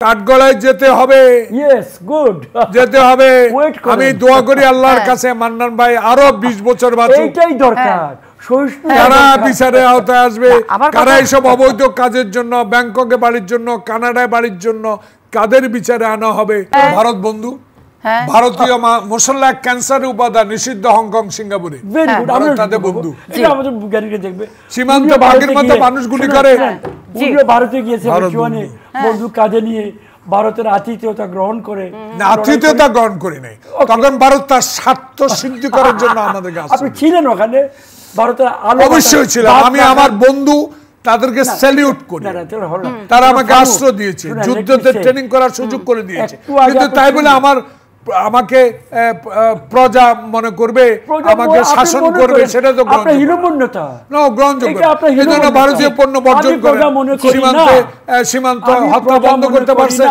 কাঠগড়ায় যেতে হবে। ইয়েস, গুড, যেতে হবে। আমি দোয়া করি আল্লাহর কাছে মান্নান ভাই আরো 20 বছর বাঁচুক। এইটাই দরকার। কারা বিচারে আওতায় আসবে, কারা এইসব অবৈধ কাজের জন্য, ব্যাংককে বাড়ির জন্য, কানাডায় বাড়ির জন্য কাদের বিচারে আনা হবে। ভারত বন্ধু, ভারতীয় মশলা ক্যান্সারের উপাদান নিষিদ্ধ হংকং সিঙ্গাপুরে। তাদের বন্ধু সীমান্ত ভাগের মতো মানুষ গুলি করে। ভারতে গিয়েছে বন্ধু কাজে নিয়ে, ভারতের আতিথেয়তা গ্রহণ করে। আতিথেয়তা গ্রহণ করি নাই, তখন ভারত তার স্বার্থ সিদ্ধি করার জন্য আমাদেরকে আপনি ছিলেন ওখানে, ভারতের অবশ্যই ছিলাম। আমি আমার বন্ধু তাদেরকে স্যালিউট করি, তারা আমাকে আশ্রয় দিয়েছে, যুদ্ধতে ট্রেনিং করার সুযোগ করে দিয়েছে। কিন্তু তাই বলে আমাকে প্রজা মনে করবে, আমাকে শাসন করবে, সেটা তো গ্রহণযোগ্য। এজন্য ভারতীয় পণ্য বর্জন করে সীমান্ত হত্যা বন্ধ করতে পারছেন,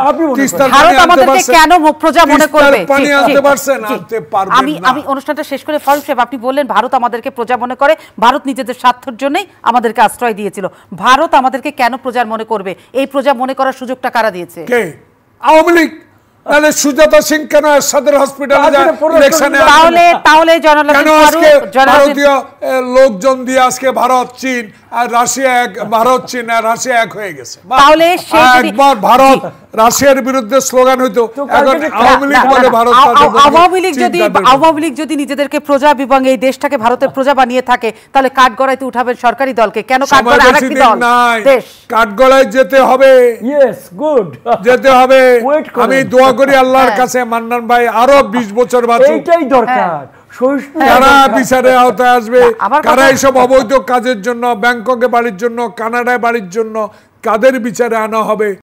পানি আনতে পারছেন, আনতে পারবেন না। আমি অনুষ্ঠানটা শেষ করে ফারুক সাহেব, আপনি বললেন ভারত আমাদেরকে প্রজা মনে করে, ভারত নিজেদের স্বার্থের জন্যই আমাদেরকে আশ্রয় দিয়েছিল। ভারত আমাদেরকে কেন প্রজার মনে করবে? এই প্রজা মনে করার সুযোগটা কারা দিয়েছে? কে? আওয়ামী লীগ। তাহলে সুজাতা সিং কেন সদর হসপিটালে যায় ইলেকশনে? তাহলে ভারতীয় লোকজন দিয়ে আজকে ভারত চীন আর রাশিয়া এক, ভারত চীন আর রাশিয়া এক হয়ে গেছে। তাহলে একবার ভারত রাশিয়ার বিরুদ্ধে স্লোগান হইতো, এখন আওয়ামী লীগ বলে ভারত। আওয়ামী লীগ যদি নিজেদেরকে প্রজা এবং এই দেশটাকে ভারতের প্রজা বানিয়ে থাকে, তাহলে কাঠগড়াইতে উঠাবেন সরকারি দলকে কেন? কাঠগড়ায় আরেকটি দল দেশ। কাঠগড়ায় যেতে হবে। ইয়েস, গুড, যেতে হবে। আমি দোয়া করি আল্লাহর কাছে মান্নান ভাই আরো 20 বছর বাঁচুক। এইটাই দরকার। কারা বিচারে আওতায় আসবে, কারা এইসব অবৈধ কাজের জন্য, ব্যাংককে বাড়ির জন্য, কানাডায় বাড়ির জন্য কাদের বিচারে আনা হবে।